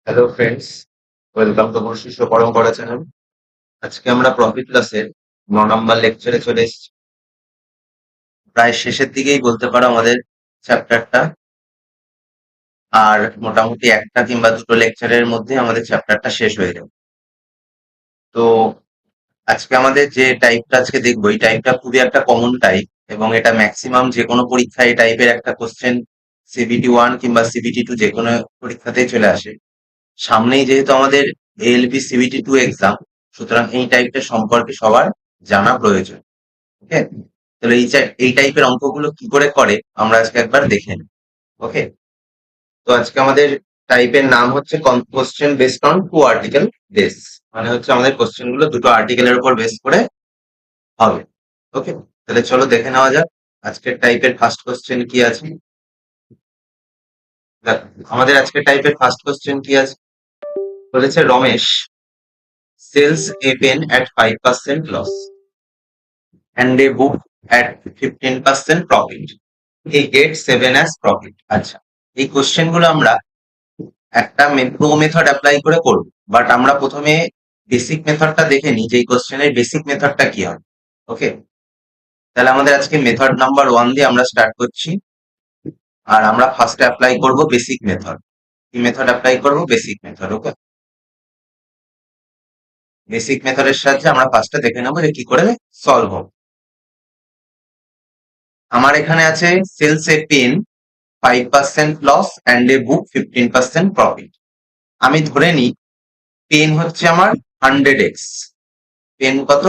Hello friends, welcome to শিষ্য পরম্পরা channel. আজকে আমরা প্রফিট লসের 9 নম্বর লেকচারে চলে এসেছি। প্রায় শেষের দিকেই বলতে পারো আমাদের চ্যাপ্টারটা। আর মোটামুটি একটা কিংবা দুটো লেকচারের মধ্যে আমাদের চ্যাপ্টারটা শেষ হয়ে যাবে। তো আজকে আমাদের যে টাইপটা আজকে দেখবো, এই টাইপটা খুবই একটা কমন টাইপ এবং এটা ম্যাক্সিমাম যে কোনো পরীক্ষায় এই টাইপের একটা কোশ্চেন CBT 1 কিংবা CBT 2 যে কোনো পরীক্ষাতেই চলে আসে। সামনেই যেহেতু আমাদের ALP CBT 2 এক্সাম, সুতরাং এই টাইপটা সম্পর্কে সবার জানা প্রয়োজন। ওকে, তাহলে এই টাইপের অঙ্কগুলো কি করে আমরা আজকে একবার দেখে নিই। ওকে, তো আজকে আমাদের টাইপের নাম হচ্ছে question based on 2 article base, মানে হচ্ছে আমাদের কোশ্চেন গুলো দুটো আর্টিকেলের উপর বেস করে হবে। ওকে, তাহলে চলো দেখে নেওয়া যাক আজকের টাইপের ফার্স্ট কোশ্চেন কি আছে। দেখো, আমাদের আজকের টাইপের ফার্স্ট কোশ্চেন কি আছে, বলেছে Ramesh sells a pen at 5% loss and a book at 15% profit. He gets 7 as profit. আচ্ছা, এই কোশ্চেন গুলো আমরা একটা প্রো মেথড অ্যাপ্লাই করে করব, বাট আমরা প্রথমে বেসিক মেথডটা দেখে নিই যে এই কোশ্চেনের বেসিক মেথডটা কি হয়। ওকে, তাহলে আমাদের আজকে মেথড নাম্বার 1 দিয়ে আমরা স্টার্ট করছি। আর আমরা ফার্স্টে অ্যাপ্লাই করব বেসিক মেথড। কি মেথড অ্যাপ্লাই করব? Basic method. ওকে, বেসিক মেথডের সাহায্যে আমরা ফার্স্টে দেখে নেবো যে কি করে সলভ হবে। আমার এখানে আছে sells a pen 5% loss and a book 15% profit. আমি ধরে নিই পেন হচ্ছে আমার 100x। পেন কত?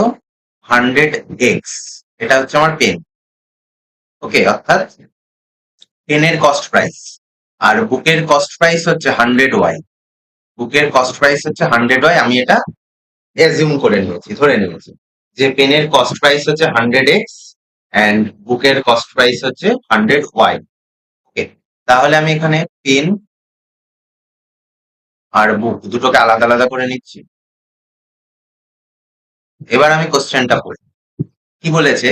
100x। এটা হচ্ছে আমার পেন। ওকে, অর্থাৎ পেনের কস্ট প্রাইস। আর বুকের কস্ট প্রাইস হচ্ছে 100y। বুকের কস্ট প্রাইস হচ্ছে 100y। আমি এটা অ্যাজিউম করে নিয়েছি, ধরে নিয়েছি যে পেনের কস্ট প্রাইস হচ্ছে 100x অ্যান্ড বুকের কস্ট প্রাইস হচ্ছে 100y। ওকে, তাহলে আমি এখানে পেন আর বুক দুটোকে আলাদা আলাদা করে নিচ্ছি। এবার আমি কোশ্চেনটা পড়ি। কি বলেছে?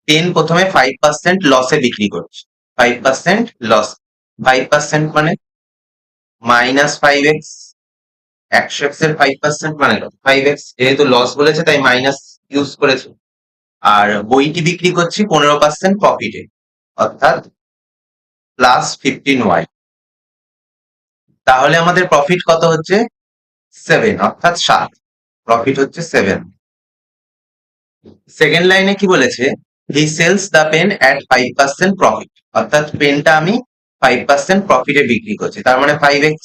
পেন প্রথমে 5% লসে বিক্রি করছে। 5% লস। 5% মানে -5x। 100x এর 5% মানে 5x। যেহেতু লস বলেছে তাই মাইনাস ইউজ করেছে। আর বইটি বিক্রি করছি 15% প্রফিটে, অর্থাৎ +15y। তাহলে আমাদের প্রফিট কত হচ্ছে? 7, অর্থাৎ 7। প্রফিট হচ্ছে 7। সেকেন্ড লাইনে কি বলেছে? He sells the pen at 5% profit, অর্থাৎ পেনটা আমি 5% প্রফিটে বিক্রি করছি, তার মানে 5x।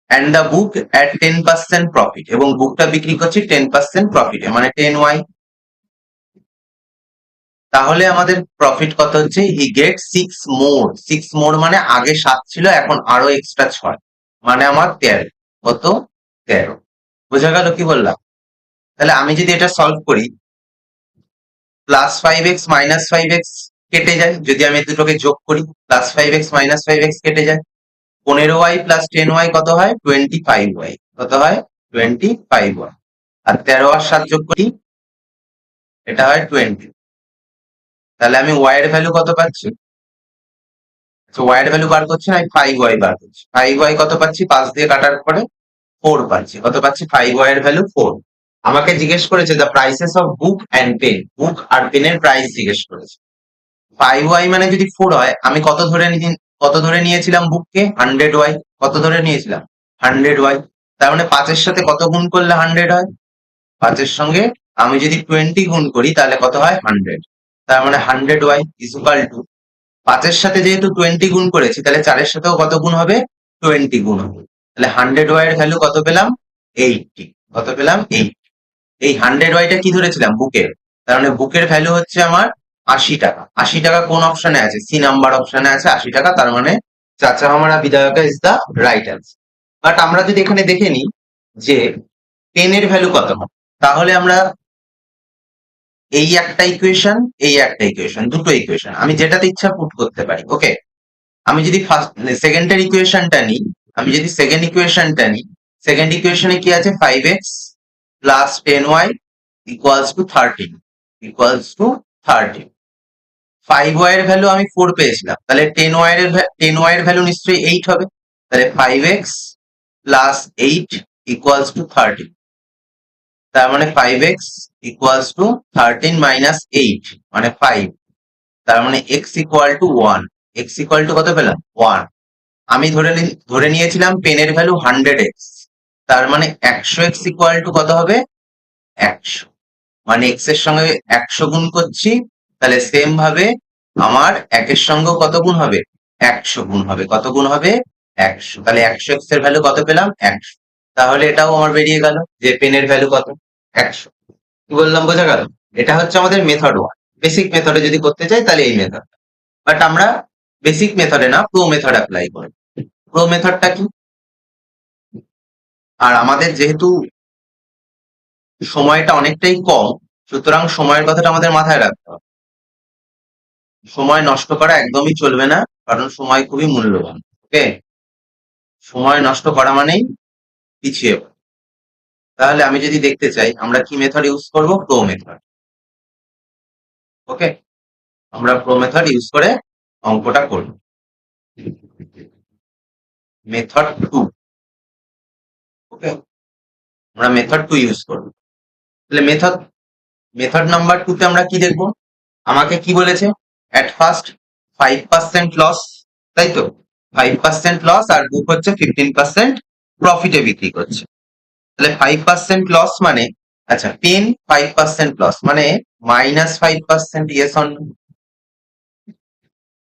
And the book at 10% profit, এবং বুকটা বিক্রি করছি 10% প্রফিটে, মানে 10y। তাহলে আমাদের প্রফিট কত হচ্ছে? হি গেট 6 মোর। 6 মোর মানে আগে 7 ছিল, এখন আরো এক্সট্রা 6, মানে আমার 13। কত? 13। বোঝা গেল কি বললাম? তাহলে আমি যদি এটা সলভ করি, +5x -5x কেটে যায়, যদি আমি দুটোকে যোগ করি +5x -5x কেটে যায়। 15y + 10y কত হয়? 25y। কত হয়? 25y। আর 13 আর 7 যোগ করি, এটা হয় 20। তাহলে আমি y এর ভ্যালু কত পাচ্ছি? y এর ভ্যালু বার করছি না, আমি 5y বার করছি। 5y কত পাচ্ছি? 5 দিয়ে কাটার পরে 4 পাচ্ছি। কত পাচ্ছি? 5y এর ভ্যালু 4। আমাকে জিজ্ঞেস করেছে the prices of book and pen. Book আর পেনের প্রাইস জিজ্ঞেস করেছে। 5y মানে যদি 4 হয়, আমি কত ধরে নিয়েছিলাম বুককে? 100y। কত ধরে নিয়েছিলাম? 100y। তার মানে 5 এর সাথে কত গুণ করলে 100 হয়? 5 এর সঙ্গে আমি যদি 20 গুণ করি তাহলে কত হয়? 100। তার মানে 100y ইজ ইকুয়াল টু, 5 এর সাথে যেহেতু 20 গুণ করেছি, তাহলে 4 এর সাথেও কত গুণ হবে? 20 গুণ হবে। তাহলে 100y এর ভ্যালু কত পেলাম? 80। কত পেলাম? 80। এই 100y টা কি ধরেছিলাম? বুকের। তার মানে বুকের ভ্যালু হচ্ছে আমার 80 টাকা। 80 টাকা কোন অপশনে আছে? সি নাম্বার অপশনে আছে 80 টাকা। তার মানে চাচা হামারা বিধায়কা is the right answer. But আমরা যদি এখানে দেখে নিই যে পেনের ভ্যালু কত হয়, তাহলে আমরা এই একটা ইকুয়েশন, এই একটা ইকুয়েশন, দুটো ইকুয়েশন আমি যেটাতে ইচ্ছা পুট করতে পারি। ওকে, আমি যদি সেকেন্ডের ইকুয়েশনটা নিই, আমি যদি সেকেন্ড ইকুয়েশনটা নিই, সেকেন্ড ইকুয়েশনে কি আছে? 5x + 10y equals to 13। Equals to 13। 5y এর ভ্যালু আমি 4 পেয়েছিলাম, তাহলে 10y এর ভ্যালু নিশ্চয়ই 8 হবে। তাহলে 5x প্লাস 8 ইকুয়ালস টু 13। তার মানে 5x ইকুয়ালস টু 13 মাইনাস 8 মানে 5। তার মানে x equal to 1। x equal to কত পেলাম? 1। আমি ধরে নিয়েছিলাম পেনের ভ্যালু 100x, তার মানে 100x ইকুয়াল টু কত হবে? 100। মানে x এর সঙ্গে 100 গুণ করছি, তাহলে সেম ভাবে আমার 1 এর সঙ্গেও কত গুণ হবে? 100 গুণ হবে। কত গুণ হবে? 100। তাহলে 100x এর ভ্যালু কত পেলাম? 100। তাহলে এটাও আমার বেরিয়ে গেল যে পেনের ভ্যালু কত? 100। কি বললাম, বোঝা গেল? এটা হচ্ছে আমাদের মেথড 1। বেসিক মেথডে যদি করতে চাই তাহলে এই মেথড, বাট আমরা বেসিক মেথডে না, প্রো মেথড অ্যাপ্লাই করি। প্রো মেথডটা কি? আর আমাদের যেহেতু সময়টা অনেকটাই কম, সুতরাং সময়ের কথাটা আমাদের মাথায় রাখতে হবে। সময় নষ্ট করা একদমই চলবে না, কারণ সময় খুবই মূল্যবান। ওকে, সময় নষ্ট করা মানেই পিছিয়ে পড়া। তাহলে আমি যদি দেখতে চাই আমরা কি মেথড ইউজ করব? Pro method. ওকে, আমরা প্রো মেথড ইউজ করে অঙ্কটা করব। মেথড 2। ওকে, আমরা মেথড 2 ইউজ করব। তাহলে মেথড নাম্বার 2 তে আমরা কি দেখব? আমাকে কি বলেছে? অ্যাট ফার্স্ট 5% লস, তাই তো? 5% লস, আর বুক হচ্ছে 15% প্রফিটে বিক্রি করছে। তাহলে 5% লস মানে, আচ্ছা, পেন 5% লস মানে -5%, yes or no?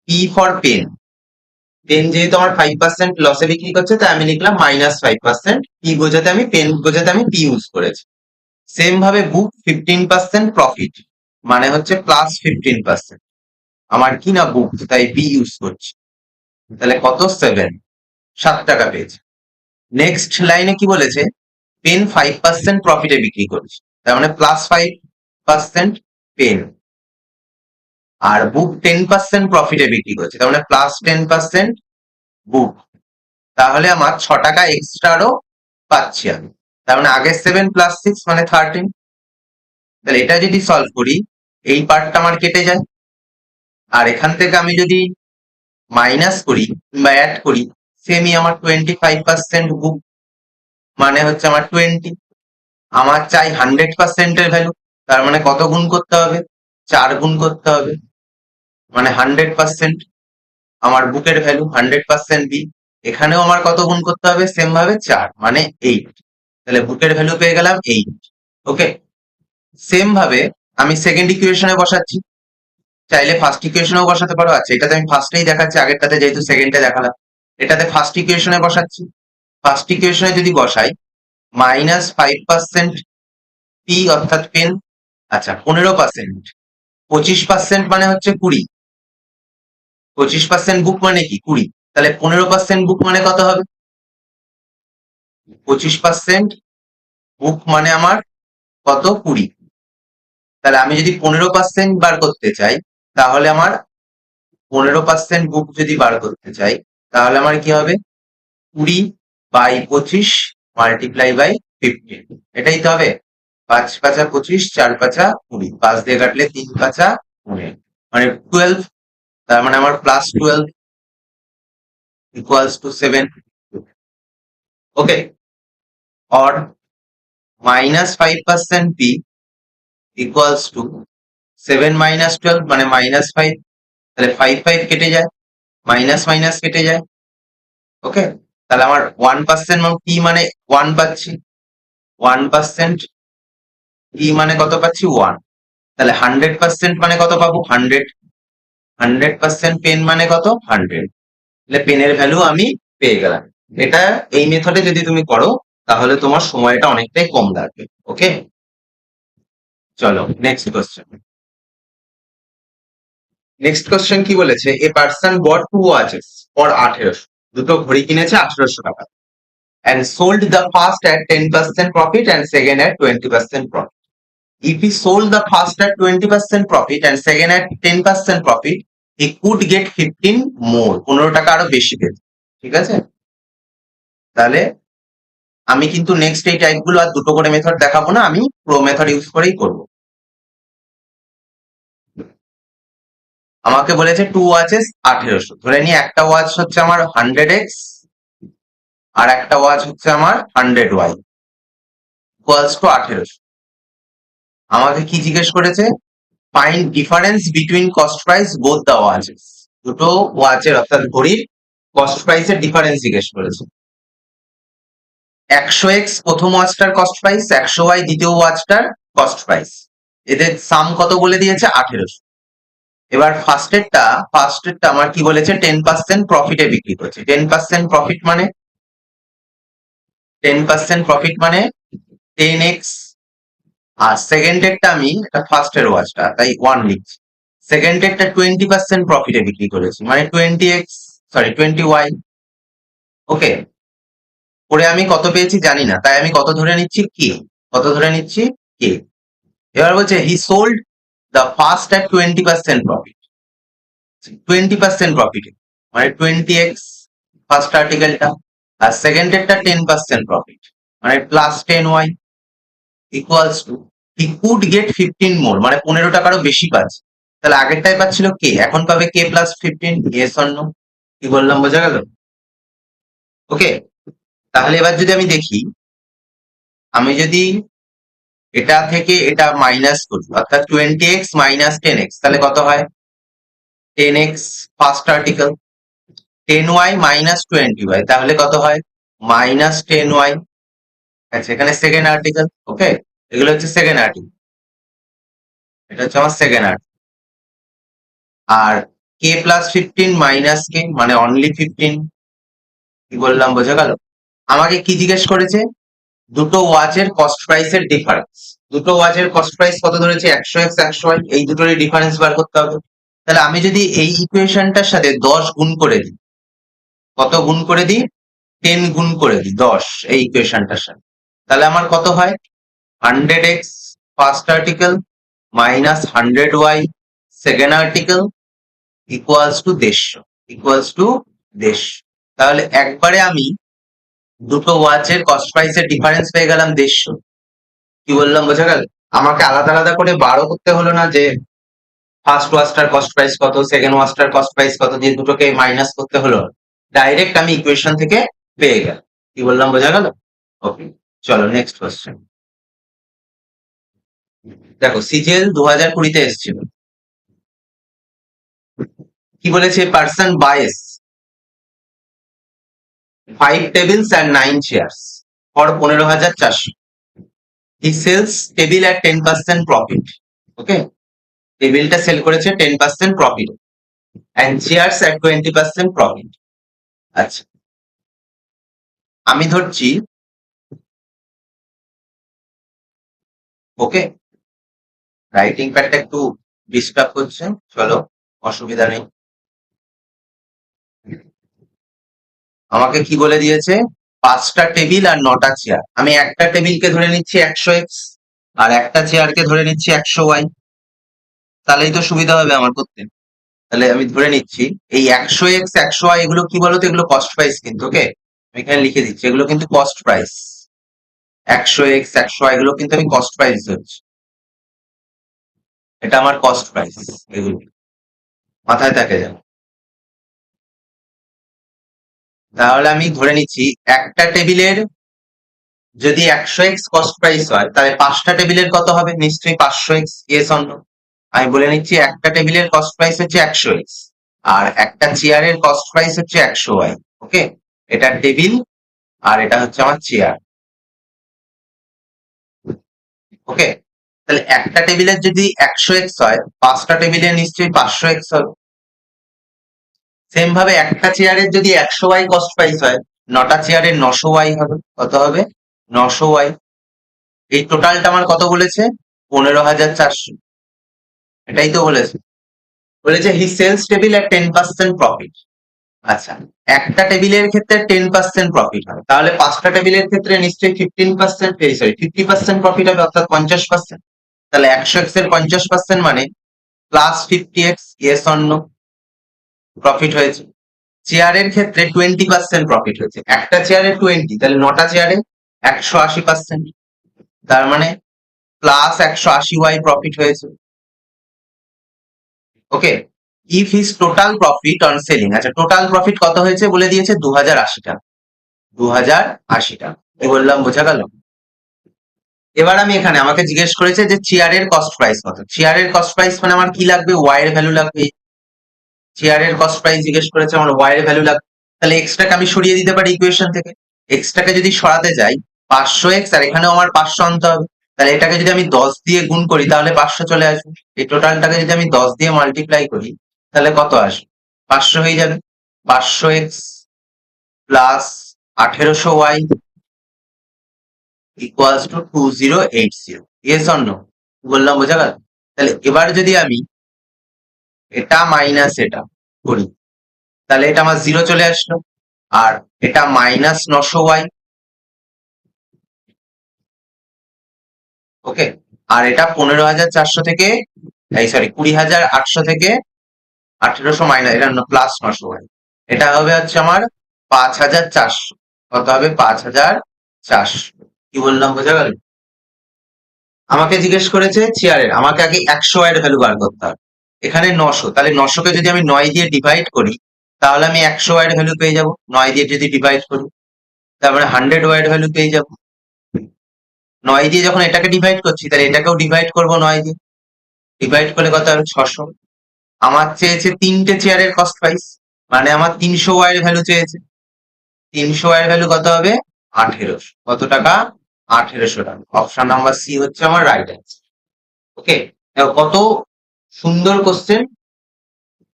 P for pen. Pen যেহেতু আমার 5% লসে বিক্রি করছে, তাই আমি লিখলাম -5%। পি বোঝাতে আমি, পেন বোঝাতে আমি পি ইউজ করেছি। সেম ভাবে বুক 15% প্রফিট মানে হচ্ছে +15%। আমার কি না বুক, তাই বি ইউজ করছি। তাহলে কত? 7 টাকা পেয়েছে। নেক্সট লাইনে কি বলেছে? পেন 5% প্রফিটে বিক্রি করছে, তার মানে +5% পেন, আর বুক 10% প্রফিটে বিক্রি করছে, তার মানে +10% বুক। তাহলে আমার 6 টাকা এক্সট্রা আরো পাচ্ছি আমি। তার মানে আগের 7 + 6 মানে 13। তাহলে এটা যদি সলভ করি, এই পার্টটা আমার কেটে যায়, আর এখান থেকে আমি যদি মাইনাস করি বা অ্যাড করি, সেমই আমার 25% বুক মানে হচ্ছে আমার 20। আমার চাই 100% এর ভ্যালু, তার মানে কত গুণ করতে হবে? 4 গুণ করতে হবে, মানে 100% আমার বুকের ভ্যালু 100% বি। এখানেও আমার কত গুণ করতে হবে? সেম ভাবে 4 মানে 8। তাহলে বুকের ভ্যালু পেয়ে গেলাম 8। ওকে, সেম ভাবে আমি সেকেন্ড ইকুয়েশনে বসাচ্ছি। চাইলে ফার্স্ট ইকুয়েশনেও বসাতে পারো। আচ্ছা, এটাতে আমি ফার্স্টেই দেখাচ্ছি, আগেরটাতে যেহেতু সেকেন্ডে দেখালাম। এটাতে ফার্স্ট ইকুয়েশনে বসাচ্ছি। ফার্স্ট ইকুয়েশনে যদি বসাই, -5% পি অর্থাৎ পেন, আচ্ছা 15%, 25% মানে হচ্ছে 20, 25% বুক মানে কি? 20। তাহলে 15% বুক মানে কত হবে? 25% বুক মানে আমার কত? 20। তাহলে আমি যদি 15% বার করতে চাই, তাহলে আমার 15% বুক যদি বার করতে চাই, তাহলে আমার কি হবে? 20/25 মাল্টিপ্লাই বাই 15, এটাই তো হবে। 5 5 25, 4 5 20, 5 দিয়ে কাটলে 3 5 15, মানে 12। তার মানে আমার +12 equals to 7. Okay, or -5% p equals to 7 - 12 মানে -5। তাহলে 5 5 কেটে যায়, মাইনাস মাইনাস কেটে যায়। ওকে, তাহলে আমার 1% পি মানে 1 পাচ্ছি, 1% পি মানে কত পাচ্ছি? 1। তাহলে 100% মানে কত পাবো? 100। 100% পেন মানে কত? 100। তাহলে পেনের ভ্যালু আমি পেয়ে গেলাম। এটা এই মেথডে যদি তুমি করো, তাহলে তোমার সময়টা অনেকটাই কম লাগবে। ওকে, চলো নেক্সট কোশ্চেন। নেক্সট কোশ্চেন কি বলেছে? A person bought 2 watches for 1800, দুটো ঘড়ি কিনেছে 1800 টাকা, and sold the first at 10% profit and second at 20% profit. If he sold the first at 20% profit and second at 10% profit, he could get 15 more, 15 টাকা আরো বেশি পেত। ঠিক আছে, তাহলে আমি কিন্তু নেক্সট এই টাইপগুলো আর দুটো করে মেথড দেখাবো না, আমি প্রো মেথড ইউজ করেই করব। আমাকে বলেছে 2 ওয়াচেস 1800, ধরে নিই একটা ওয়াচ হচ্ছে আমার 100x, আর একটা ওয়াচ হচ্ছে আমার 100Y ইকুয়ালস টু 1800। আমাকে কি জিজ্ঞেস করেছে? Find difference between cost price both the watches. দুটো ওয়াচের অর্থাৎ ঘড়ির কস্ট প্রাইসের ডিফারেন্স জিজ্ঞেস করেছে। 100x প্রথম ওয়াচটার কস্ট প্রাইস, 100y দ্বিতীয় ওয়াচটার কস্ট প্রাইস, এদের সাম কত বলে দিয়েছে? 1800। এবার ফার্স্টেরটা আমার কি বলেছে? 10% প্রফিটে বিক্রি করছে। 10% প্রফিট মানে 10x, আর সেকেন্ডেরটা আমি এটা ফার্স্টের ওয়াচটা তাই 1 লিখছি। সেকেন্ডেরটা 20% প্রফিটে বিক্রি করেছি, মানে 20y। ওকে, করে আমি কত পেয়েছি জানি না, তাই আমি কত ধরে নিচ্ছি? কে। কত ধরে নিচ্ছি? কে। এবার বলছে he sold the first at 20% profit. 20% profit মানে 20x ফার্স্ট আর্টিকেলটা, আর সেকেন্ডেরটা 10% প্রফিট মানে +10y equals to he could get 15 মোর, মানে 15 টাকারও বেশি পাচ্ছে। তাহলে আগেরটাই পাচ্ছিল কে, এখন পাবে কে +15। Yes or no? কি বললাম বোঝা গেল? ওকে, তাহলে এবার যদি আমি দেখি, আমি যদি এটা থেকে এটা মাইনাস করি, অর্থাৎ 20x মাইনাস 10x, তাহলে কত হয়? 10x first article, 10y minus 20y, তাহলে কত হয়? -10y। আচ্ছা, এখানে সেকেন্ড আর্টিকেল। ওকে, এগুলো হচ্ছে সেকেন্ড আর্টিকেল, এটা হচ্ছে আমার সেকেন্ড আর্টিকেল। আর কে +15 মাইনাস কে মানে অনলি 15। কি বললাম বোঝা গেল? আমাকে কি জিজ্ঞেস করেছে? দুটো ওয়াচের কস্ট প্রাইসের ডিফারেন্স। দুটো ওয়াচের কস্ট প্রাইস কত ধরেছে? 100x 100y, এই দুটোরই ডিফারেন্স বার করতে হবে। তাহলে আমি যদি এই ইকুয়েশনটার সাথে 10 গুণ করে দিই, কত গুণ করে দিই? 10 গুণ করে দিই 10 এই ইকুয়েশনটার সাথে, তাহলে আমার কত হয়? 100x first article minus 100y second article equals to 150। তাহলে একবারে আমি দুটো ওয়াচের কস্ট প্রাইসের ডিফারেন্স পেয়ে গেলাম 150। কি বললাম বোঝা গেল? আমাকে আলাদা আলাদা করে বারও করতে হলো না যে ফার্স্ট ওয়াচটার কস্ট প্রাইস কত, সেকেন্ড ওয়াচটার কস্ট প্রাইস কত, দিয়ে দুটোকে মাইনাস করতে হলো। ডাইরেক্ট আমি ইকুয়েশন থেকে পেয়ে গেলাম। কি বললাম বোঝা গেল? ওকে, চলো নেক্সট কোয়েশ্চেন। দেখো সিজিএল 2020-তে এসেছিল। কি বলেছে? Person buys 5 tables and 9 chairs for 15,400. He sells table at 10% profit. Okay, টেবিলটা সেল করেছে 10% profit and chairs at 20% profit. আচ্ছা, আমি ধরছি, ওকে, রাইটিং প্যাডটা একটু ডিস্টার্ব করছে, চলো অসুবিধা নেই। আমাকে কি বলে দিয়েছে? 5টা টেবিল আর 9টা চেয়ার। আমি একটা টেবিলকে ধরে নিচ্ছি 100x আর একটা চেয়ারকে ধরে নিচ্ছি 100y, তাহলেই তো সুবিধা হবে আমার করতে। তাহলে আমি ধরে নিচ্ছি এই 100x 100y এগুলো কি বলতো? এগুলো কস্ট প্রাইস কিন্তু। ওকে, আমি এখানে লিখে দিচ্ছি এগুলো কিন্তু কস্ট প্রাইস। 100x 100y এগুলো কিন্তু আমি কস্ট প্রাইস ধরছি, এটা আমার কস্ট প্রাইস। এগুলো মাথায় থাকে যেন। তাহলে আমি ধরে নিচ্ছি একটা টেবিলের যদি 100x কস্ট প্রাইস হয়, তাহলে 5টা টেবিলের কত হবে? নিশ্চয়ই 500x। Yes or no? আমি বলে নিচ্ছি একটা টেবিলের কস্ট প্রাইস হচ্ছে 100x আর একটা চেয়ারের কস্ট প্রাইস হচ্ছে 100y। ওকে, এটা টেবিল আর এটা হচ্ছে আমার চেয়ার। ওকে, তাহলে একটা টেবিলের যদি 100x হয়, 5টা টেবিলের নিশ্চয়ই 500x হবে। সেম ভাবে একটা চেয়ারের যদি 100y কস্ট প্রাইস হয়, 9টা চেয়ারের 900y হবে। কত হবে? 900y। এই টোটালটা আমার কত বলেছে? 15,400। এটাই তো বলেছে। বলেছে he sales table at 10% profit. আচ্ছা, একটা টেবিলের ক্ষেত্রে 10% প্রফিট হয়, তাহলে 5টা টেবিলের ক্ষেত্রে নিশ্চয়ই 50% প্রফিট হবে, অর্থাৎ 50%। তাহলে 100x এর 50% মানে +50x। Yes or no? Profit হয়েছে। চেয়ারের ক্ষেত্রে 20% প্রফিট হয়েছে, একটা চেয়ারে 20, তাহলে 9টা চেয়ারে 180%, তার মানে +180y প্রফিট হয়েছে। Okay, if his total profit on selling, আচ্ছা টোটাল প্রফিট কত হয়েছে বলে দিয়েছে? 2080 টাকা। 2080 টাকা। কি বললাম বোঝা গেল? এবার আমি এখানে আমাকে জিজ্ঞেস করেছে যে চেয়ারের কস্ট প্রাইস কত। চেয়ারের কস্ট প্রাইস মানে আমার কি লাগবে? ওয়াই এর ভ্যালু লাগবে। চেয়ারের কস্ট প্রাইস জিজ্ঞেস করেছে, আমার ওয়াই এর ভ্যালু লাগবে। তাহলে এক্সটাকে আমি সরিয়ে দিতে পারি ইকুয়েশন থেকে। এক্সটাকে যদি সরাতে যাই 500x, আর এখানেও আমার 500 আনতে হবে। তাহলে এটাকে যদি আমি 10 দিয়ে গুণ করি তাহলে 500 চলে আসবে। এই টোটালটাকে যদি আমি 10 দিয়ে মাল্টিপ্লাই করি তাহলে কত আসবে? 500 হয়ে যাবে। 500x plus 1800y equals to 2080। Yes or no? বললাম বোঝা গেল? তাহলে এবার যদি আমি এটা মাইনাস এটা করি তাহলে এটা আমার 0 চলে আসলো। আর এটা মাইনাস 900y, ওকে। আর এটা 15,400 থেকে, এই সরি 20,800 থেকে 1800 মাইনাস, এটা প্লাস 900y, এটা হবে হচ্ছে আমার 5,400। কত হবে? 5,400। কি বললাম বোঝা গেল? আমাকে জিজ্ঞেস করেছে চেয়ারের, আমাকে আগে 100 এর ভ্যালু বার করতে হবে। এখানে 900, তাহলে 900 কে যদি আমি 9 দিয়ে ডিভাইড করি তাহলে আমি 100 এর ভ্যালু পেয়ে যাব। 9 দিয়ে যদি ডিভাইড করি তারপরে 100 ওয়াইড ভ্যালু পেয়ে যাব। 9 দিয়ে যখন এটাকে ডিভাইড করছি তাহলে এটাকেও ডিভাইড করব 9 দিয়ে। ডিভাইড করলে কত হবে? 600। আমার চেয়েছে 3টে চেয়ারের কস্ট প্রাইস, মানে আমার 300 ওয়াইড ভ্যালু চেয়েছে। 300 ওয়াইড ভ্যালু কত হবে? 1800। কত টাকা? 1800 টাকা। অপশন নাম্বার সি হচ্ছে আমার রাইট অ্যান্সার। ওকে, কত সুন্দর কোশ্চেন।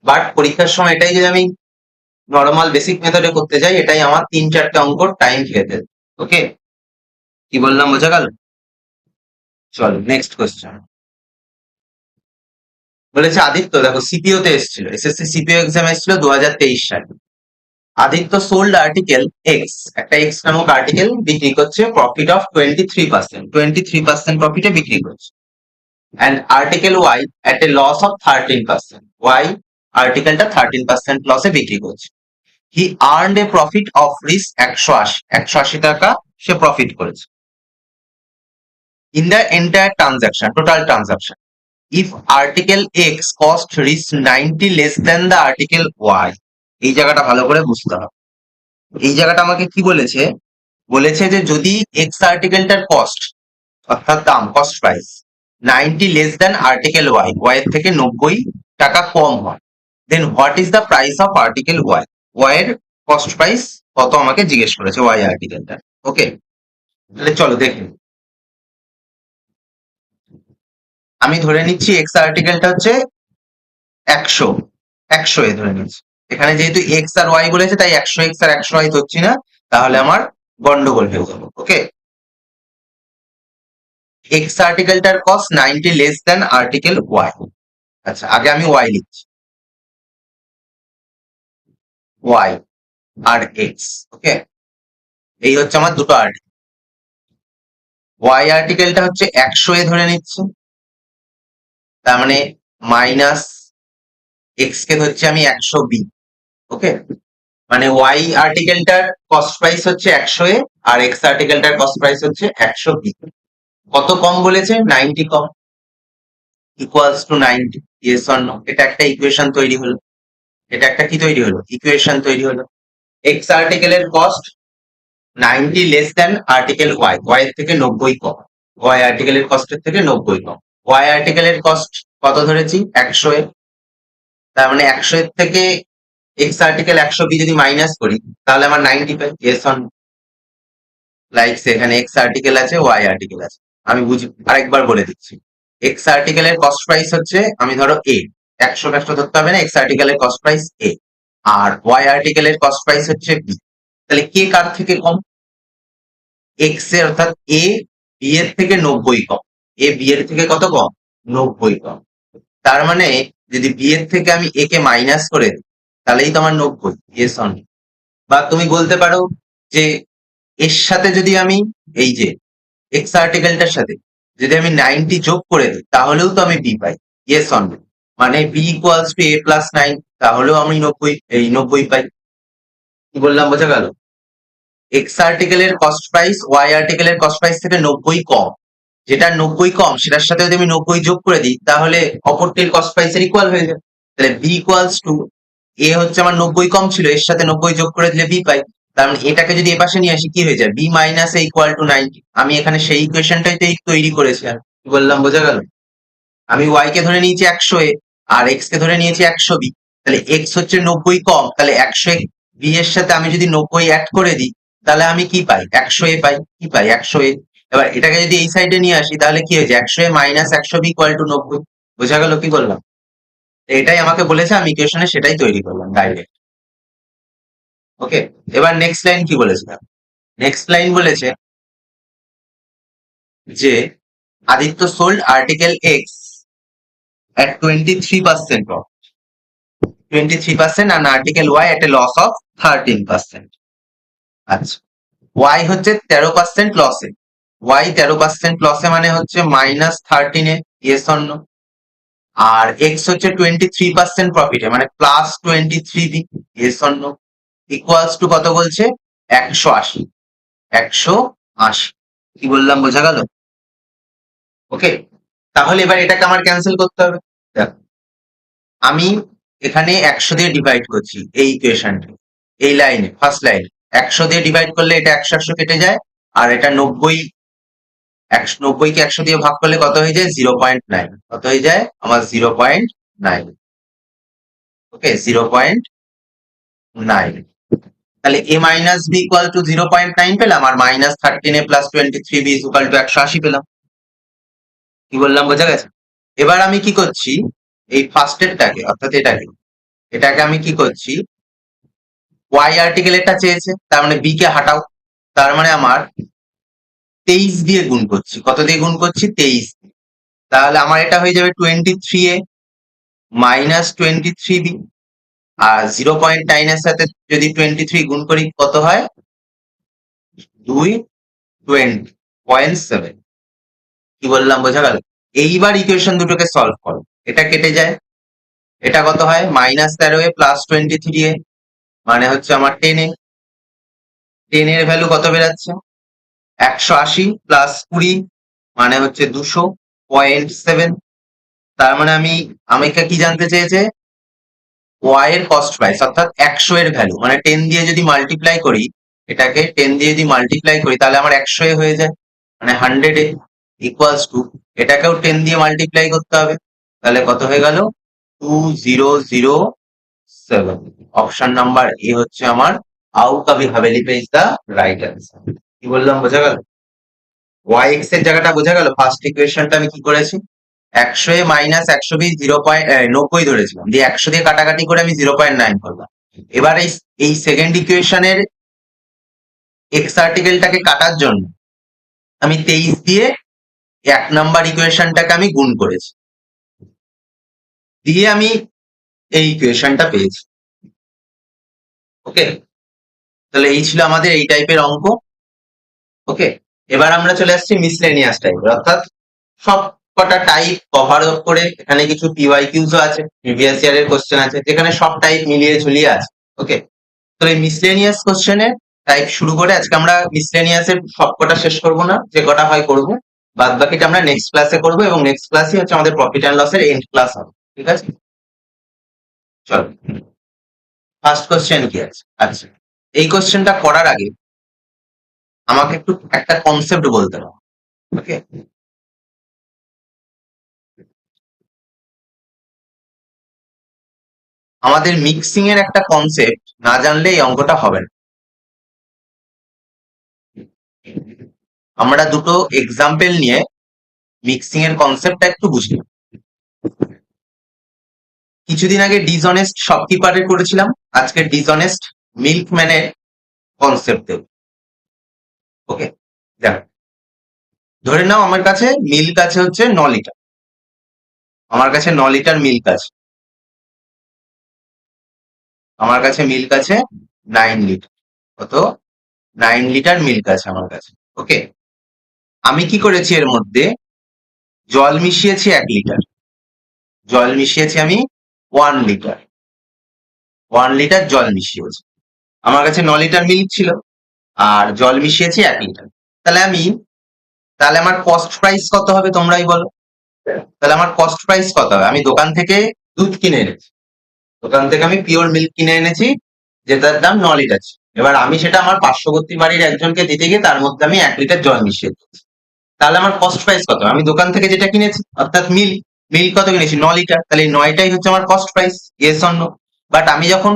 বাট পরীক্ষার সময় এটাই যদি আমি নর্মাল বেসিক মেথডে করতে যাই এটাই আমার 3-4টে অঙ্ক টাইম খেয়ে দেবে। ওকে, কি বললাম বোঝা গেল? চলো নেক্সট কোশ্চেন। বলেছে আদিত্য, দেখো সিপিও তে এসেছিল, এসএসসি সিপিও এক্সাম এসেছিল 2023 সালে। আদিত্য সোল্ড আর্টিকেল এক্স, একটা এক্স নামক আর্টিকেল বিক্রি করছে প্রফিট অফ 23%, 23% প্রফিটে বিক্রি করছে। And article y at a loss of 13%, y আর্টিকেলটা 13% লসে বিক্রি করছে। He earned a profit of রিস 180 টাকা সে প্রফিট করেছে। In the entire transaction, total transaction, if article x cost is 90 less than the article y, এই জায়গাটা ভালো করে বুঝতে হবে। এই জায়গাটা আমাকে কি বলেছে? বলেছে যে যদি x আর্টিকেলটার কস্ট, অর্থাৎ দাম, cost price 90 less than article y, y এর থেকে 90 টাকা কম হয়, then what is the price of article y, y এর কস্ট প্রাইস কত আমাকে জিজ্ঞেস করেছে y আর্টিকেলটা। ওকে, তাহলে চলো দেখে নিই। আমি ধরে নিচ্ছি এক্স আর্টিকেলটা হচ্ছে 100, 100 এ ধরে নিচ্ছি। এখানে যেহেতু এক্স আর ওয়াই বলেছে তাই 100x আর 100y ধরছি না, তাহলে আমার গন্ডগোল হয়ে যাবে। ওকে, এক্স আর্টিকেলটার cost 90 less than article y. আচ্ছা, আগে আমি ওয়াই লিখছি, ওয়াই আর এক্স। ওকে, এই হচ্ছে আমার দুটো আর্টিকেল। ওয়াই আর্টিকেলটা হচ্ছে 100 এ ধরে নিচ্ছি, তার মানে মাইনাস এক্স কে ধরছি আমি 100b। ওকে, মানে ওয়াই আর্টিকেলটার কস্ট প্রাইস হচ্ছে 100 এ আর এক্স আর্টিকেলটার কস্ট প্রাইস হচ্ছে 100b। কত কম বলেছে? 90 কম, equals to 90। Yes or no? এটা একটা ইকুয়েশন তৈরি হলো। এটা একটা কি তৈরি হলো? ইকুয়েশন তৈরি হলো। এক্স আর্টিকেলের cost 90 less than article y, y এর থেকে 90 কম, ওয়াই আর্টিকেলের কস্টের থেকে 90 কম। ওয়াই আর্টিকেলের কস্ট কত ধরেছি? 100 এ, তার মানে 100 এর থেকে এক্স আর্টিকেল 100b যদি মাইনাস করি তাহলে আমার 90 পাই। Yes or no? লাইক সেখানে এক্স আর্টিকেল আছে, ওয়াই আর্টিকেল আছে। আমি বুঝি, আরেকবার বলে দিচ্ছি। এক্স আর্টিকেলের কস্ট প্রাইস হচ্ছে, আমি ধরো এ, 100 ধরতে হবে না, এক্স আর্টিকেলের কস্ট প্রাইস এ, আর ওয়াই আর্টিকেলের কস্ট প্রাইস হচ্ছে বি। তাহলে কে কার থেকে কম? এক্স এর, অর্থাৎ এ বি এর থেকে 90 কম। এ বি এর থেকে কত কম? 90 কম। তার মানে যদি বি এর থেকে আমি এ কে মাইনাস করে দিই তাহলেই তো আমার 90। Yes or no? বা তুমি বলতে পারো যে এর সাথে যদি আমি এই যে এক্স আর্টিকেলটার সাথে যদি আমি 90 যোগ করে দিই তাহলেও তো আমি বি পাই। Yes or no? মানে b equals to a plus 9, তাহলেও আমি 90 পাই। কি বললাম বোঝা গেল? এক্স আর্টিকেলের কস্ট প্রাইস ওয়াই আর্টিকেলের কস্ট প্রাইস থেকে 90 কম, যেটা 90 কম সেটার সাথে যদি আমি 90 যোগ করে দিই তাহলে অপরটির কস্ট প্রাইসের ইকুয়াল হয়ে যাবে। তাহলে বি ইকুয়ালস টু, এ হচ্ছে আমার 90 কম ছিল, এর সাথে 90 যোগ করে দিলে বি পাই, তার মানে এটাকে যদি এপাশে নিয়ে আসি কি হয়ে যায়, B minus A equal to 90। আমি এখানে সেই ইকুয়েশনটাই তৈরি করেছি। আর কি বললাম বোঝা গেল? আমি ওয়াই কে ধরে নিয়েছি 100 এ, আর এক্স কে ধরে নিয়েছি 100 বি। তাহলে এক্স হচ্ছে 90 কম, তাহলে 100 বি এর সাথে আমি যদি 90 অ্যাড করে দিই, তাহলে আমি কি পাই, 100 এ পাই। কি পাই, 100 এ। এবার এটাকে যদি এই সাইডে নিয়ে আসি, তাহলে কি হয়েছে, 100 এ মাইনাস 100 বি ইকুয়াল টু 90। বোঝা গেল কি বললাম? এটাই আমাকে বলেছে, আমি ইকুয়েশনে সেটাই তৈরি করলাম ডাইরেক্ট। ওকে, এবার নেক্সট লাইন কি বলেছে? নেক্সট লাইন বলেছে যে Aditya sold article x at 23% off, 23% and article Y at a loss of 13%. আচ্ছা, Y হচ্ছে 13% লসে, Y 13% লসে মানে হচ্ছে -13 এ, ইয়েস অর নো? আর X হচ্ছে 23% প্রফিটে মানে +23 yes or no? Equals to কত বলছে, 180। 180, কি বললাম বোঝা গেল? ওকে, তাহলে এবার এটাকে আমার ক্যান্সেল করতে হবে। দেখো, আমি এখানে 100 দিয়ে ডিভাইড করছি এই ইকুয়েশনটা, এই লাইনে ফার্স্ট লাইন 100 দিয়ে ডিভাইড করলে এটা 100 কেটে যায়, আর এটা 90, 90 কে 100 দিয়ে ভাগ করলে কত হয়ে যায়, 0.9। কত হয়ে যায় আমার, 0.9। ওকে, 0.9। তাহলে a minus B equal to 0.9 পেলাম, আর -13 এ +23 বি ইকুয়াল টু 180 পেলাম। কি বললাম বোঝা গেছে? এবার আমি কি করছি, এই ফার্স্টেরটাকে অর্থাৎ এটাকে আমি কি করছি, ওয়াই আর্টিকেল এটা চেয়েছে, তার মানে বি কে হাঁটাও। তার মানে আমার 23 দিয়ে গুণ করছি। কত দিয়ে গুণ করছি, 23। তাহলে আমার এটা হয়ে যাবে 23 এ -23 বি, আর 0.9 এর সাথে যদি 23 গুণ করি কত হয়, 220.7। কি বললাম বোঝা গেল? এইবার ইকুয়েশন দুটোকে সলভ করো, এটা কেটে যায়, এটা কত হয়, -13 এ +23 এ মানে হচ্ছে আমার 10 এ, 10 এর ভ্যালু কত বেরাচ্ছে, 180 প্লাস 20 মানে হচ্ছে 200.7। তার মানে আমাকে কি জানতে চেয়েছে, ওয়াই এর কস্ট প্রাইস অর্থাৎ 100 এর ভ্যালু, মানে 10 দিয়ে যদি মাল্টিপ্লাই করি, এটাকে 10 দিয়ে যদি মাল্টিপ্লাই করি তাহলে আমার 100 এ হয়ে যায়, মানে 100 এ ইকুয়ালস টু, এটাকেও 10 দিয়ে মাল্টিপ্লাই করতে হবে। তাহলে কত হয়ে গেল, 2007। অপশন নাম্বার এ হচ্ছে আমার আউ কাভি হাভেলি পে ইজ দা রাইট অ্যান্সার। কি বললাম বোঝা গেল? ওয়াই এক্স এর জায়গাটা বোঝা গেল? ফার্স্ট ইকুয়েশনটা আমি কি করেছি, 100 এ -120 0.90 ধরেছিলাম, দিয়ে 100 দিয়ে কাটাকাটি করে আমি 0.9 করলাম। এবার এই সেকেন্ড ইকুয়েশনের এক্স আর্টিকেলটাকে কাটার জন্য আমি 23 দিয়ে 1 নাম্বার ইকুয়েশনটাকে আমি গুণ করেছি, দিয়ে আমি এই ইকুয়েশনটা পেয়েছি। ওকে, তাহলে এই ছিল আমাদের এই টাইপের অঙ্ক। ওকে, এবার আমরা চলে আসছি মিসলেনিয়াস টাইপের, অর্থাৎ সব কটা টাইপ কভার আপ করে, এখানে কিছু পিওয়াইকিউজও আছে, প্রিভিয়াস ইয়ারের কোশ্চেন আছে, যেখানে সব টাইপ মিলিয়ে ঝুলিয়ে আছে। ওকে, তো এই মিসলেনিয়াস কোশ্চেনের টাইপ শুরু করে আজকে আমরা মিসলেনিয়াসের সব কটা শেষ করবো না, যে কটা হয় করবো, বাদ বাকিটা আমরা নেক্সট ক্লাসে করবো, এবং নেক্সট ক্লাসই হচ্ছে আমাদের প্রফিট অ্যান্ড লসের এন্ড ক্লাস হবে। ঠিক আছে, চলো ফার্স্ট কোশ্চেন কি আছে। আচ্ছা, এই কোশ্চেনটা করার আগে আমাকে একটু একটা কনসেপ্ট বলতে হবে। ওকে, আমাদের মিক্সিং এর একটা কনসেপ্ট না জানলে এই অঙ্কটা হবে না। আমরা দুটো এক্সাম্পল নিয়ে মিক্সিং এর কনসেপ্টটা একটু বুঝি। কিছুদিন আগে ডিসঅনেস্ট শপকিপারের করেছিলাম, আজকে ডিসঅনেস্ট মিল্কম্যানের কনসেপ্ট দেব। ওকে, দেখো, ধরে নাও আমার কাছে মিল্ক আছে হচ্ছে 9 লিটার, আমার কাছে 9 লিটার মিল্ক আছে, আমার কাছে মিল্ক আছে 9 লিটার, কত, 9 লিটার মিল্ক আছে আমার কাছে। ওকে, আমি কি করেছি, এর মধ্যে জল মিশিয়েছি 1 লিটার, জল মিশিয়েছি আমি 1 লিটার, 1 লিটার জল মিশিয়েছি। আমার কাছে 9 লিটার মিল্ক ছিল, আর জল মিশিয়েছি 1 লিটার। তাহলে আমার কস্ট প্রাইস কত হবে তোমরাই বলো? তাহলে আমার কস্ট প্রাইস কত হবে? আমি দোকান থেকে দুধ কিনে এনেছি, দোকান থেকে আমি পিওর মিল্ক কিনে এনেছি, যেটার দাম 9 লিটার ছিল। এবার আমি সেটা আমার পার্শ্ববর্তী বাড়ির একজনকে দিতে গিয়ে তার মধ্যে আমি 1 লিটার জল মিশিয়ে দিচ্ছি। তাহলে আমার কস্ট প্রাইস কত? আমি দোকান থেকে যেটা কিনেছি অর্থাৎ মিল্ক কত কিনেছি? 9 লিটার। তাহলে এই 9টাই হচ্ছে আমার cost price. Yes or no? But আমি যখন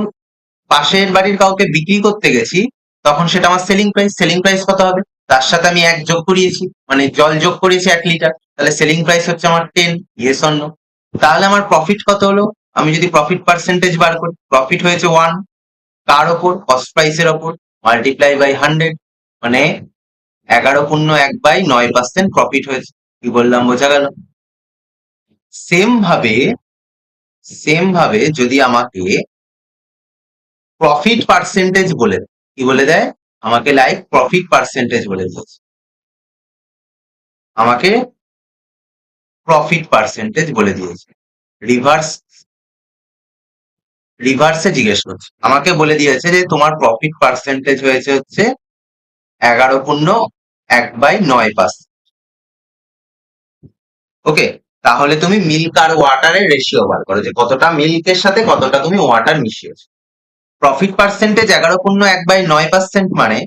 পাশের বাড়ির কাউকে বিক্রি করতে গেছি তখন সেটা আমার সেলিং প্রাইস। সেলিং প্রাইস কত হবে? তার সাথে আমি এক যোগ করিয়েছি, মানে জল যোগ করিয়েছি 1 লিটার। তাহলে সেলিং প্রাইস হচ্ছে আমার 10। Yes or no? তাহলে আমার প্রফিট কত হলো? আমি যদি প্রফিট পার্সেন্টেজ বার করি, প্রফিট হয়েছে 1। কার ওপর? কস্ট প্রাইসের ওপর। মাল্টিপ্লাই বাই 100, মানে 11.1/9% প্রফিট হয়েছে। কি বললাম, বোঝা গেল? সেম ভাবে যদি আমাকে প্রফিট পার্সেন্টেজ বলে দেয়, কি বলে দেয়? আমাকে লাইক প্রফিট পার্সেন্টেজ বলে দিয়েছে, আমাকে প্রফিট পার্সেন্টেজ বলে দিয়েছে। রিভার্স রিভার্সে জিজ্ঞেস করছে, আমাকে বলে দিয়েছে যে তোমার প্রফিট পার্সেন্টেজ হয়েছে হচ্ছে 11.1/9%। ওকে, তাহলে তুমি মিল্ক আর ওয়াটারের রেশিও বার করো, যে কতটা মিল্কের সাথে কতটা তুমি ওয়াটার মিশিয়েছো। প্রফিট পার্সেন্টেজ 11.1/9% মানে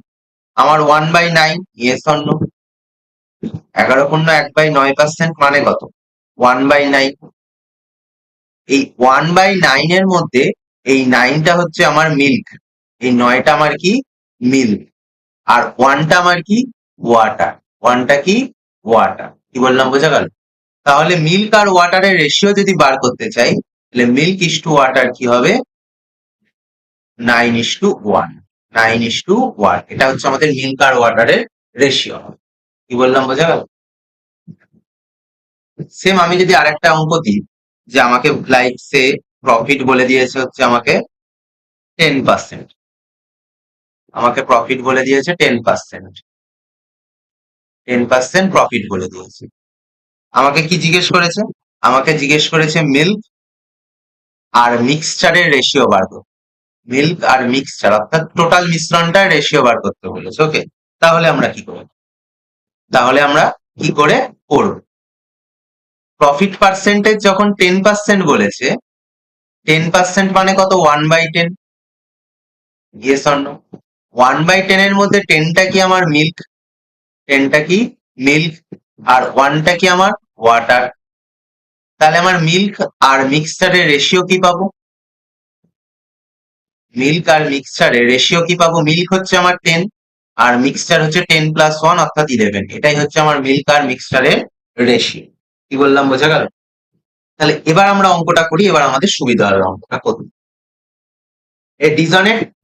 আমার 1/9। Yes or no? 11.1/9% মানে কত? 1/9। এই 1/9 এর মধ্যে এই 9টা হচ্ছে আমার মিল্ক, এই 9টা আমার কি? মিল্ক। আর 1টা আমার কি? ওয়াটার। 1টা কি? ওয়াটার। কি বললাম, বোঝা গেল? তাহলে মিল্ক আর ওয়াটারের রেশিও যদি বার করতে চাই, তাহলে মিল্ক ইস টু ওয়াটার কি হবে? 9:1। 9:1। এটা হচ্ছে আমাদের মিল্ক আর ওয়াটারের রেশিও। কি বললাম, বোঝা গেল? সেম আমি যদি আরেকটা অঙ্ক দিই, যে আমাকে লাইক সে প্রফিট বলে দিয়েছে হচ্ছে আমাকে 10%। আমাকে প্রফিট বলে দিয়েছে 10%। 10% প্রফিট বলে দিয়েছে। আমাকে কি জিজ্ঞেস করেছে? আমাকে জিজ্ঞেস করেছে মিল্ক আর মিক্সচারের রেশিও বার করতে। মিল্ক আর মিক্সচার অর্থাৎ টোটাল মিশ্রণটার রেশিও বার করতে বলেছে। ওকে, তাহলে আমরা কি করব? তাহলে আমরা কি করে করব? প্রফিট পার্সেন্টেজ যখন 10% বলেছে, 10% মানে কত? 1/10। Yes or no? 1/10 এর মধ্যে 10টা কি আমার মিল্ক? 10টা কি মিল্ক? আর 1টা কি আমার ওয়াটার। তাহলে আমার মিল্ক আর মিক্সচারের রেশিও কি পাবো? মিল্ক আর মিক্সচারের রেশিও কি পাবো? মিল্ক হচ্ছে আমার 10 আর মিক্সচার হচ্ছে 10+1 অর্থাৎ 11। এটাই হচ্ছে আমার মিল্ক আর মিক্সচারের রেশিও। কি বললাম, বোঝা গেল? তাহলে এবার আমরা অঙ্কটা করি, এবার আমাদের সুবিধা হবে অঙ্কটা করতে। A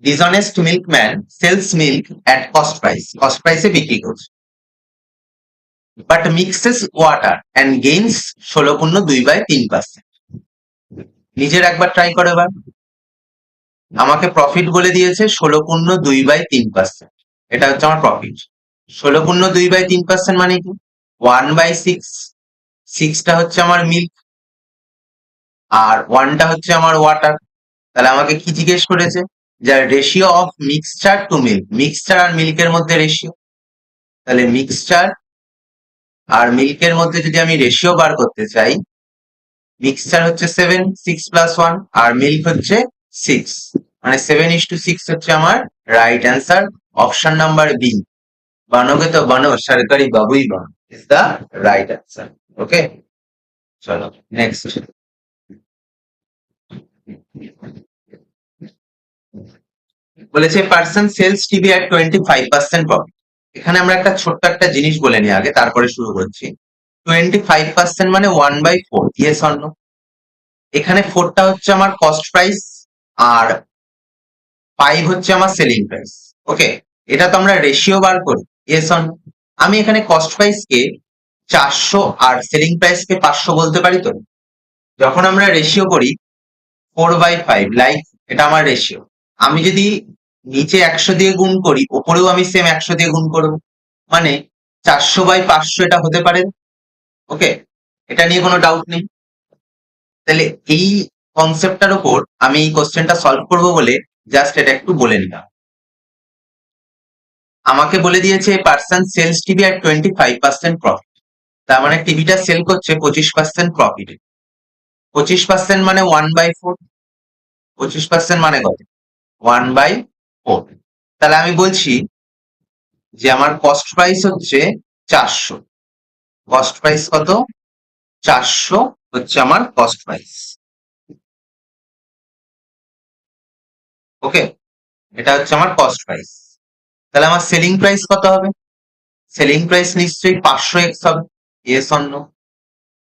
dishonest milkman sells milk at cost price. Cost price এ বিক্রি করছে। But mixes water and gains 16.2/3%. নিজের একবার ট্রাই করে এবার। আমাকে প্রফিট বলে দিয়েছে 16.2/3%। এটা হচ্ছে আমার প্রফিট। 16.2/3% মানে কি? 1/6। 6টা হচ্ছে আমার মিল্ক আর 1টা হচ্ছে আমার ওয়াটার। তাহলে আমাকে কি জিজ্ঞেস করেছে? যে ratio of mixture to milk, mixture আর মিল্কের মধ্যে রেশিও। তাহলে মিক্সচার আর মিল্কের মধ্যে যদি আমি রেশিও বার করতে চাই, মিক্সচার হচ্ছে 7, 6+1 আর মিল্ক হচ্ছে 6, মানে 7:6 হচ্ছে আমার right answer. Option number b, বানোগে তো বানো, সরকারি বাবুই বানো, is the right answer. Okay, চলো নেক্সট। বলেছে person sells TV at 25% profit. এখানে আমরা একটা ছোট্ট একটা জিনিস বলে নিই আগে, তারপরে শুরু করছি। 25% মানে 1/4। Yes or no? এখানে 4টা হচ্ছে আমার কস্ট প্রাইস আর 5 হচ্ছে আমার সেলিং প্রাইস। ওকে, এটা তো আমরা রেশিও বার করি। Yes or no? আমি এখানে কস্ট প্রাইস কে 400 আর সেলিং প্রাইস কে 500 বলতে পারি তো। যখন আমরা রেশিও করি 4/5, লাইক এটা আমার রেশিও। আমি যদি নিচে 100 দিয়ে গুণ করি, ওপরেও আমি সেম 100 দিয়ে গুণ করবো, মানে 400/500 এটা হতে পারে। ওকে, এটা নিয়ে কোনো ডাউট নেই। তাহলে এই কনসেপ্টটার উপর আমি এই কোশ্চেনটা সলভ করব বলে জাস্ট এটা একটু বলে নিলাম। আমাকে বলে দিয়েছে পার্সন সেলস টিভি আর 25% প্রফিট। তার মানে টিভিটা সেল করছে 25% প্রফিট। 25% মানে 1/4। 25% মানে কত? 1/4। তাহলে আমি বলছি যে আমার কস্ট প্রাইস হচ্ছে 400। কস্ট প্রাইস কত? 400 হচ্ছে আমার কস্ট প্রাইস। ওকে, এটা হচ্ছে আমার কস্ট প্রাইস। তাহলে আমার সেলিং প্রাইস কত হবে? সেলিং প্রাইস নিশ্চয়ই 500x হবে। Yes or no?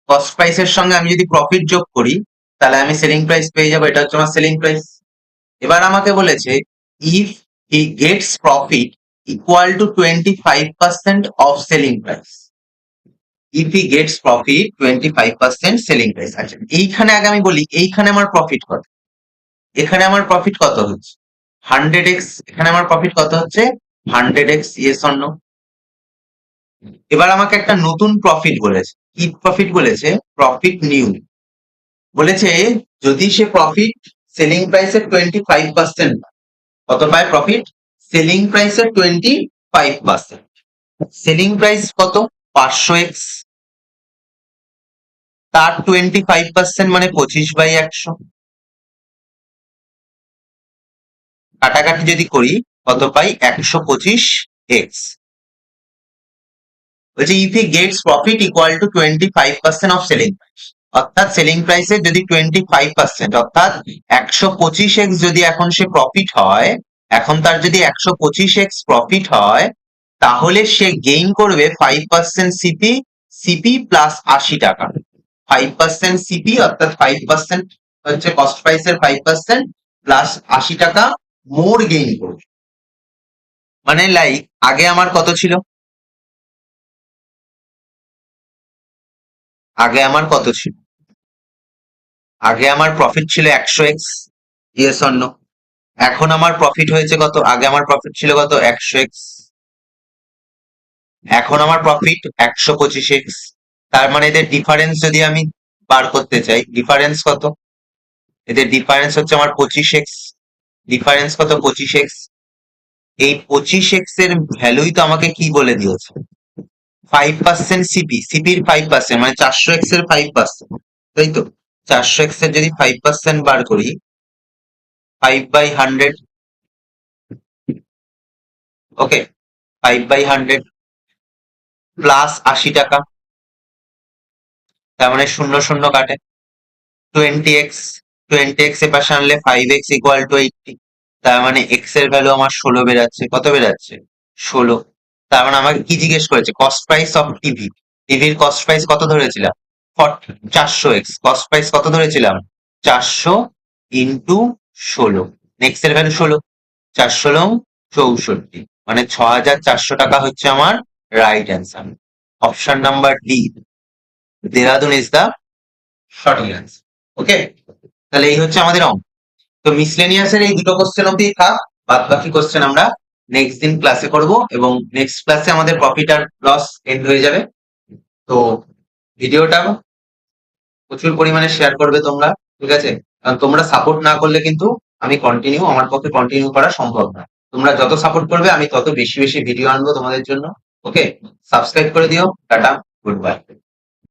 কস্ট প্রাইসের সঙ্গে আমি যদি প্রফিট যোগ করি তাহলে আমি সেলিং প্রাইস পেয়ে যাবো। এটা হচ্ছে আমার সেলিং প্রাইস। এবার আমাকে বলেছে if he gets profit equal to 25% of selling price. If he gets profit 25% selling price. আচ্ছা, এইখানে আগে আমি বলি এইখানে আমার প্রফিট কত? এখানে আমার প্রফিট কত হচ্ছে? 100x। এখানে আমার প্রফিট কত হচ্ছে? 100x। Yes or no? এবার আমাকে একটা নতুন প্রফিট বলেছে। কি প্রফিট বলেছে? Profit new. বলেছে যদি সে প্রফিট সেলিং প্রাইসের 25%, কত পায় প্রফিট? সেলিং প্রাইসের 25%। সেলিং প্রাইস কত? 500x। তার 25% মানে 25/100। কাটাকাটি যদি করি কত পাই? 125x। বলছে if he gets profit equal to 25% of selling price, অর্থাৎ সেলিং প্রাইসের যদি 25% অর্থাৎ 125x যদি এখন সে প্রফিট হয়, এখন তার যদি 125x প্রফিট হয়, তাহলে সে গেইন করবে 5% সিপি। সিপি প্লাস 80 টাকা। 5% সিপি অর্থাৎ 5% হচ্ছে কস্ট প্রাইসের 5% প্লাস 80 টাকা মোর গেইন করবে। মানে লাইক আগে আমার কত ছিল? আগে আমার কত ছিল? আগে আমার প্রফিট ছিল 100x। Yes or no? এখন আমার প্রফিট হয়েছে কত? আগে আমার প্রফিট ছিল কত? 100x। এখন আমার প্রফিট 125x। তার মানে এদের ডিফারেন্স যদি আমি বার করতে চাই, ডিফারেন্স কত? এদের ডিফারেন্স হচ্ছে আমার 25x। ডিফারেন্স কত? 25x। এই 25x এর ভ্যালুই তো আমাকে কি বলে দিয়েছে? 5% সিপি। সিপির 5% মানে 400x এর 5%, তাই তো? 400x এর যদি 5% বার করি, 5/100। ওকে, 5/100 প্লাস 80 টাকা, তার মানে শূন্য শূন্য কাটে। 20x। 20x এ পাশে আনলে 5x ইকুয়াল টু 80। তার মানে এক্স এর ভ্যালু আমার 16 বেরাচ্ছে। কত বেরাচ্ছে? 16। তার মানে আমাকে কি জিজ্ঞেস করেছে? Cost price of TV. টিভির কস্ট প্রাইস কত ধরেছিলাম? 400x। কস্ট প্রাইস কত ধরেছিলাম? 400 ইন্টু 16। নেক্সট এর ভ্যালু 16। 4 64, মানে 6400 টাকা হচ্ছে আমার right answer. Option number D, Dehradun is the সঠিক অ্যান্সার। ওকে, তাহলে এই হচ্ছে আমাদের অঙ্ক। তো মিসলেনিয়াসের এই দুটো কোশ্চেন অব্দি থাক, বাদ বাকি কোশ্চেন আমরা নেক্সট দিন ক্লাসে করব, এবং নেক্সট ক্লাসে আমাদের প্রফিট আর লস এন্ড হয়ে যাবে। তো ভিডিওটা প্রচুর পরিমাণে শেয়ার করবে তোমরা, ঠিক আছে? কারণ তোমরা সাপোর্ট না করলে কিন্তু আমার পক্ষে কন্টিনিউ করা সম্ভব না। তোমরা যত সাপোর্ট করবে আমি তত বেশি বেশি ভিডিও আনবো তোমাদের জন্য। ওকে, সাবস্ক্রাইব করে দিও। Tata, good bye.